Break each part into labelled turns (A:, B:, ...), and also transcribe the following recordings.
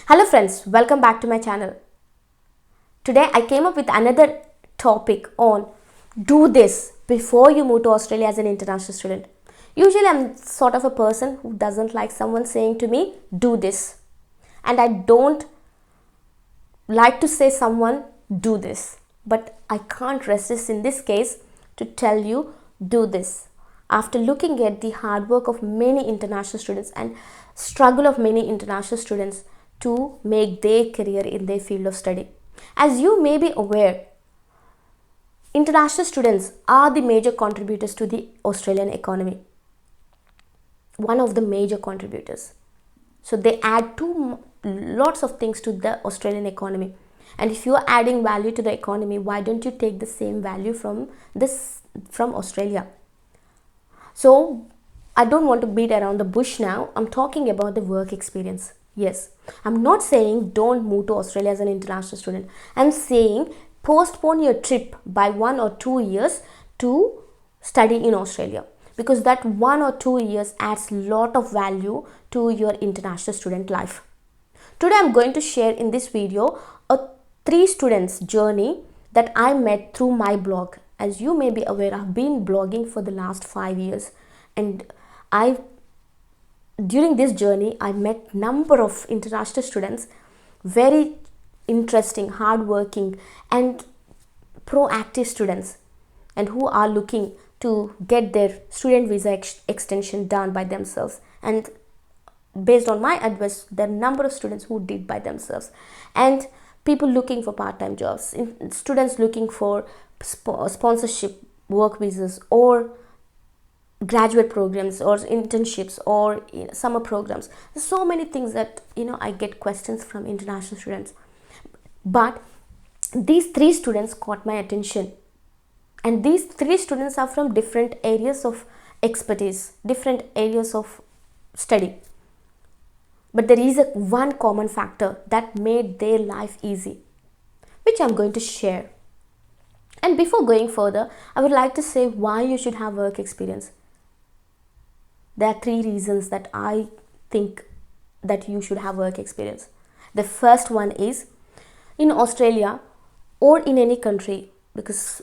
A: Hello friends, welcome back to my channel. Today I came up with another topic on do this before you move to Australia as an international student. Usually I'm sort of a person who doesn't like someone saying to me do this, and I don't like to say someone do this, but I can't resist in this case to tell you do this. After looking at the hard work of many international students and struggle of many international students to make their career in their field of study. As you may be aware, international students are the major contributors to the Australian economy. One of the major contributors. So they add to lots of things to the Australian economy. And if you are adding value to the economy, why don't you take the same value from Australia? So I don't want to beat around the bush now. I'm talking about the work experience. Yes, I'm not saying don't move to Australia as an international student. I'm saying postpone your trip by 1 or 2 years to study in Australia, because that 1 or 2 years adds lot of value to your international student life. Today I'm going to share in this video a 3 students journey that I met through my blog. As you may be aware, I've been blogging for the last 5 years, and during this journey I met number of international students, very interesting, hardworking and proactive students, and who are looking to get their student visa extension done by themselves. And based on my advice, there are number of students who did by themselves, and people looking for part-time jobs, students looking for sponsorship work visas or graduate programs or internships or summer programs. There's so many things that I get questions from international students, but these 3 students caught my attention, and these 3 students are from different areas of expertise, different areas of study, but there is one common factor that made their life easy, which I'm going to share. And before going further, I would like to say why you should have work experience. There are 3 reasons that I think that you should have work experience. The first one is, in Australia or in any country, because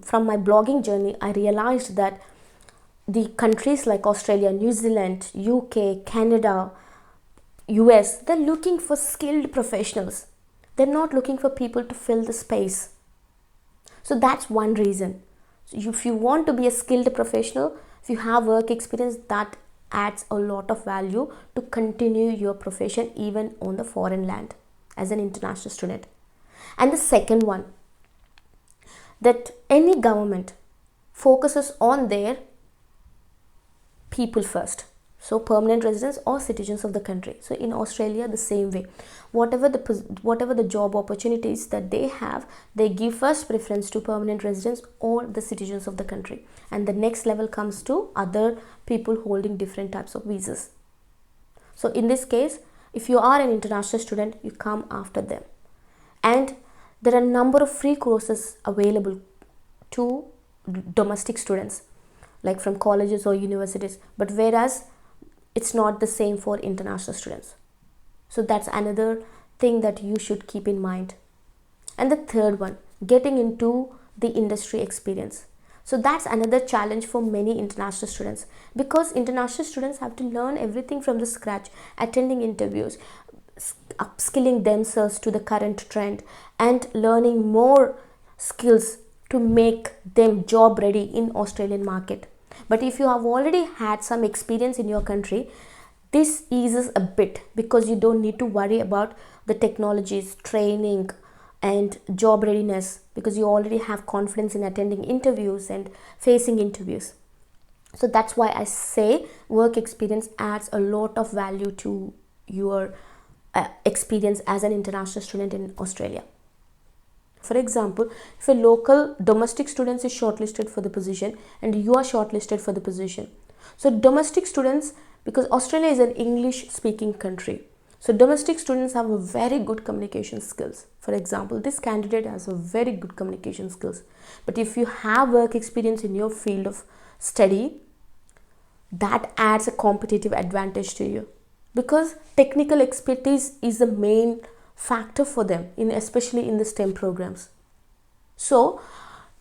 A: from my blogging journey I realized that the countries like Australia, New Zealand, UK, Canada, US, they're looking for skilled professionals. They're not looking for people to fill the space. So that's one reason. So if you want to be a skilled professional, if you have work experience, that adds a lot of value to continue your profession even on the foreign land as an international student. And the second one, that any government focuses on their people first. So permanent residents or citizens of the country. So in Australia, the same way, whatever the job opportunities that they have, they give first preference to permanent residents or the citizens of the country, and the next level comes to other people holding different types of visas. So in this case, if you are an international student, you come after them, and there are a number of free courses available to domestic students, like from colleges or universities, but whereas it's not the same for international students. So that's another thing that you should keep in mind. And the third one, getting into the industry experience. So that's another challenge for many international students, because international students have to learn everything from the scratch, attending interviews, upskilling themselves to the current trend, and learning more skills to make them job ready in Australian market. But if you have already had some experience in your country, this eases a bit, because you don't need to worry about the technologies, training and job readiness, because you already have confidence in attending interviews and facing interviews. So that's why I say work experience adds a lot of value to your experience as an international student in Australia. For example, if a local domestic student is shortlisted for the position and you are shortlisted for the position. So domestic students, because Australia is an English speaking country, so domestic students have a very good communication skills. For example, this candidate has a very good communication skills. But if you have work experience in your field of study, that adds a competitive advantage to you. because technical expertise is the main factor for them, especially in the STEM programs. So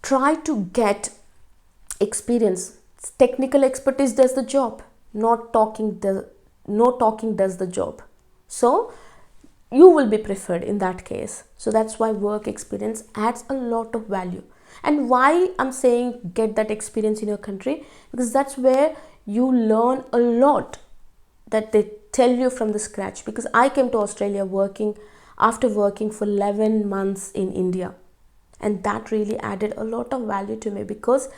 A: try to get experience. Technical expertise does the job, not talking. No talking does the job. So you will be preferred in that case. So that's why work experience adds a lot of value. And why I'm saying get that experience in your country, because that's where you learn a lot that they tell you from the scratch. Because I came to Australia after working for 11 months in India, and that really added a lot of value to me, because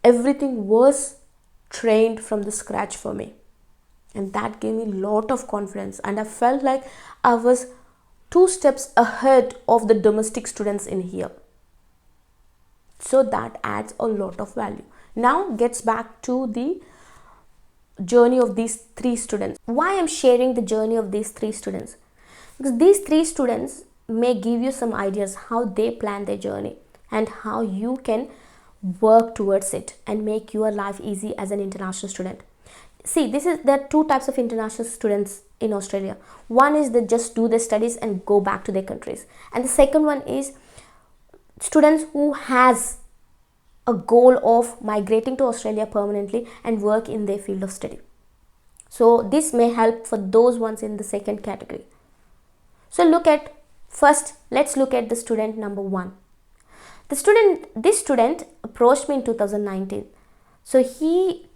A: everything was trained from the scratch for me, and that gave me a lot of confidence, and I felt like I was 2 steps ahead of the domestic students in here. So that adds a lot of value. Now gets back to the journey of these 3 students. Why I'm sharing the journey of these 3 students? Because these 3 students may give you some ideas how they plan their journey and how you can work towards it and make your life easy as an international student. See, there are 2 types of international students in Australia. One is they just do their studies and go back to their countries, and the second one is students who has a goal of migrating to Australia permanently and work in their field of study. So this may help for those ones in the second category. So let's look at the student number 1. This student approached me in 2019. So he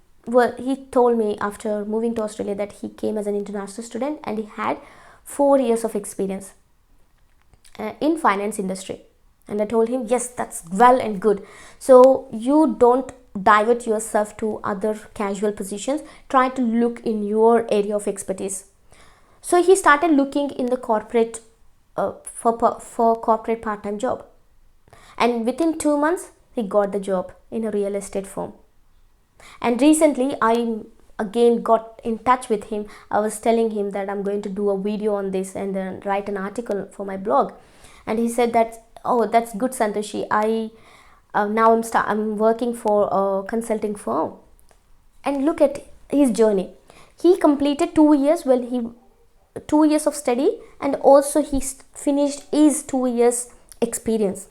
A: told me after moving to Australia that he came as an international student and he had 4 years of experience in finance industry. And I told him, yes, that's well and good. So you don't divert yourself to other casual positions. Try to look in your area of expertise. So he started looking in the corporate for corporate part-time job. And within 2 months, he got the job in a real estate firm. And recently, I again got in touch with him. I was telling him that I'm going to do a video on this and then write an article for my blog. And he said that, oh, that's good, Santoshi. Now I'm working for a consulting firm. And look at his journey. He completed 2 years 2 years of study, and also he finished his 2 years experience.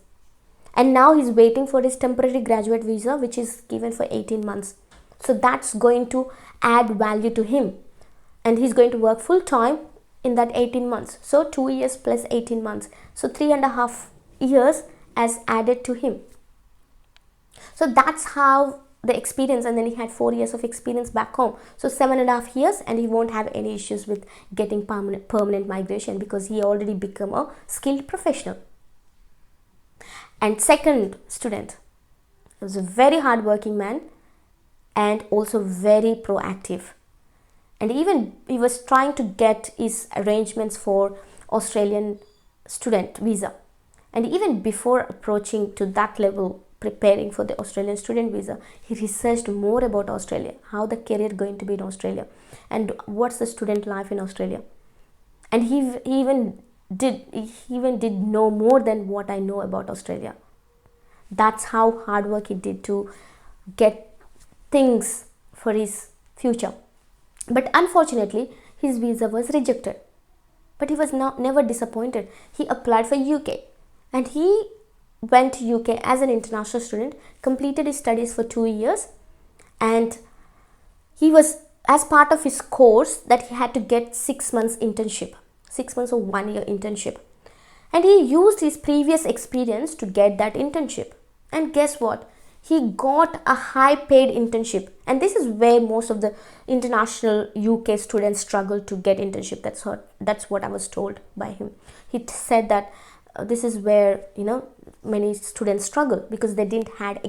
A: And now he's waiting for his temporary graduate visa, which is given for 18 months. So that's going to add value to him. And he's going to work full time in that 18 months. So 2 years plus 18 months. So 3.5 years as added to him. So that's how the experience, and then he had 4 years of experience back home. So 7.5 years, and he won't have any issues with getting permanent migration, because he already become a skilled professional. And second student was a very hardworking man and also very proactive. And even he was trying to get his arrangements for Australian student visa. And even before approaching to that level, preparing for the Australian student visa, he researched more about Australia, how the career going to be in Australia, and what's the student life in Australia. And he even did know more than what I know about Australia. That's how hard work he did to get things for his future. But unfortunately, his visa was rejected. But he was never disappointed. He applied for UK, and he went to UK as an international student, completed his studies for 2 years, and he was, as part of his course, that he had to get 6 months internship, 6 months or 1 year internship. And he used his previous experience to get that internship. And guess what? He got a high paid internship. And this is where most of the international UK students struggle to get internship. That's what I was told by him. He said that this is where, many students struggle, because they didn't had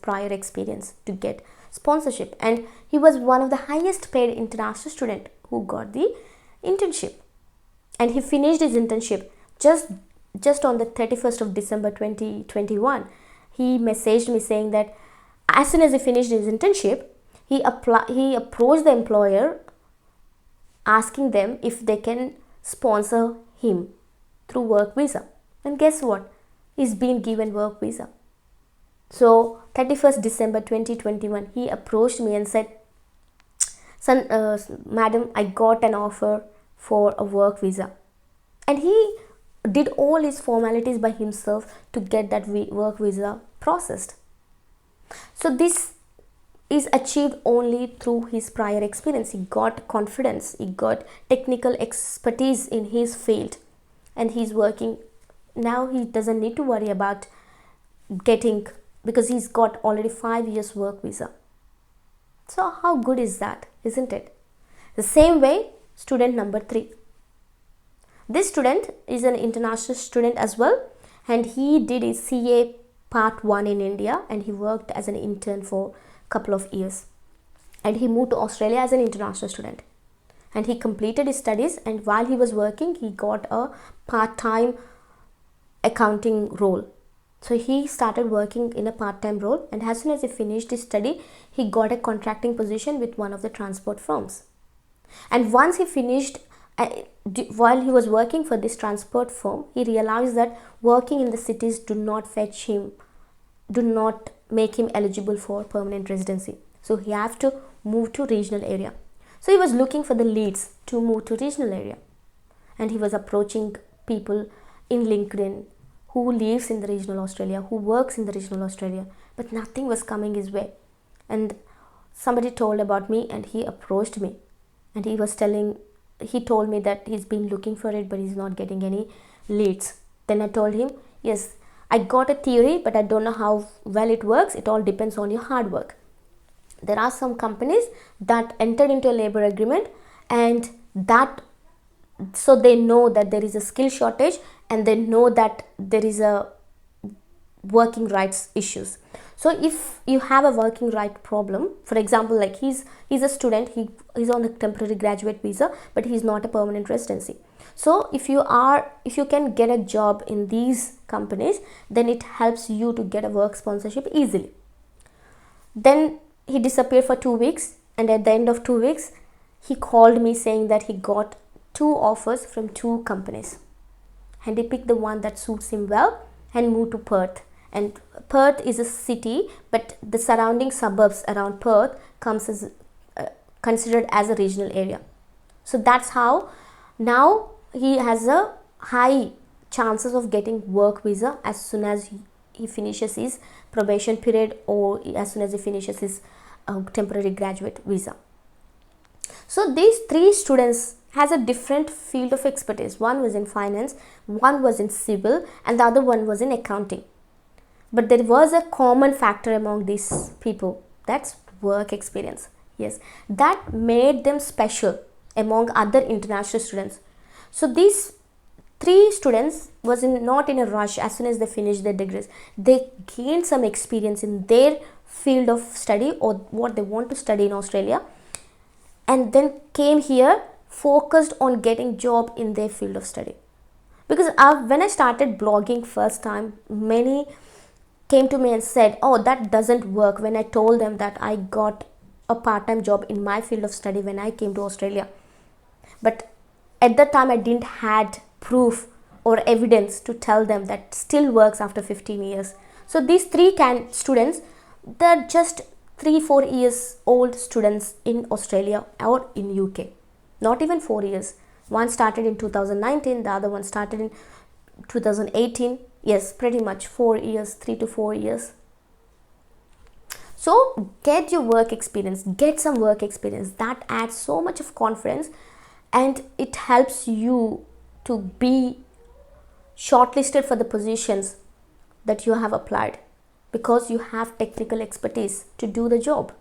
A: prior experience to get sponsorship. And he was one of the highest paid international student who got the internship. And he finished his internship just on the 31st of December 2021. He messaged me saying that as soon as he finished his internship, he approached the employer asking them if they can sponsor him through work visa. And guess what? He's been given work visa. So 31st December 2021, he approached me and said, Madam, I got an offer for a work visa. And he did all his formalities by himself to get that work visa processed. So this is achieved only through his prior experience. He got confidence, he got technical expertise in his field, and he's working now. He doesn't need to worry about getting, because he's got already 5 years work visa. So how good is that, isn't it? The same way, student number 3. This student is an international student as well, and he did his CA part 1 in India, and he worked as an intern for couple of years, and he moved to Australia as an international student, and he completed his studies, and while he was working he got a part-time accounting role. So he started working in a part-time role, and as soon as he finished his study, he got a contracting position with one of the transport firms. And once he finished, while he was working for this transport firm, he realized that working in the cities do not make him eligible for permanent residency. So he have to move to regional area. So he was looking for the leads to move to regional area, and he was approaching people in LinkedIn who lives in the regional Australia, who works in the regional Australia, but nothing was coming his way. And somebody told about me, and he approached me, and he told me that he's been looking for it, but he's not getting any leads. Then I told him, yes, I got a theory, but I don't know how well it works. It all depends on your hard work. There are some companies that entered into a labor agreement, and that, so they know that there is a skill shortage, and they know that there is a working rights issues. So if you have a working right problem, for example, like he's a student, he's on the temporary graduate visa, but he's not a permanent residency. So if you can get a job in these companies, then it helps you to get a work sponsorship easily. Then he disappeared for 2 weeks, and at the end of 2 weeks he called me saying that he got 2 offers from 2 companies, and he picked the one that suits him well and moved to Perth. And Perth is a city, but the surrounding suburbs around Perth comes as considered as a regional area. So that's how now he has a high chances of getting work visa as soon as he finishes his probation period, or as soon as he finishes his temporary graduate visa. So these 3 students has a different field of expertise. One was in finance, one was in civil, and the other one was in accounting. But there was a common factor among these people, that's work experience. Yes, that made them special among other international students. So these 3 students was not in a rush. As soon as they finished their degrees, they gained some experience in their field of study or what they want to study in Australia, and then came here focused on getting job in their field of study. Because when I started blogging first time, many came to me and said, oh, that doesn't work, when I told them that I got a part-time job in my field of study when I came to Australia. But at that time I didn't had proof or evidence to tell them that still works after 15 years. So these 3 students, they're just 3-4 years old students in Australia or in UK. Not even 4 years. One started in 2019, the other one started in 2018. Yes, pretty much 4 years, 3 to 4 years. So get your work experience, get some work experience. That adds so much of confidence, and it helps you to be shortlisted for the positions that you have applied, because you have technical expertise to do the job.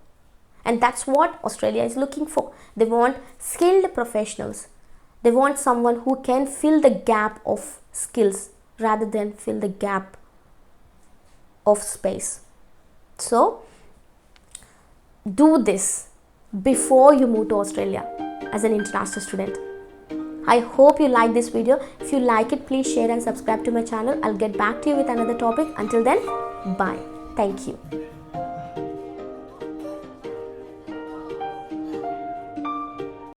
A: And that's what Australia is looking for. They want skilled professionals. They want someone who can fill the gap of skills rather than fill the gap of space. So do this before you move to Australia as an international student. I hope you like this video. If you like it, please share and subscribe to my channel. I'll get back to you with another topic. Until then, bye. Thank you.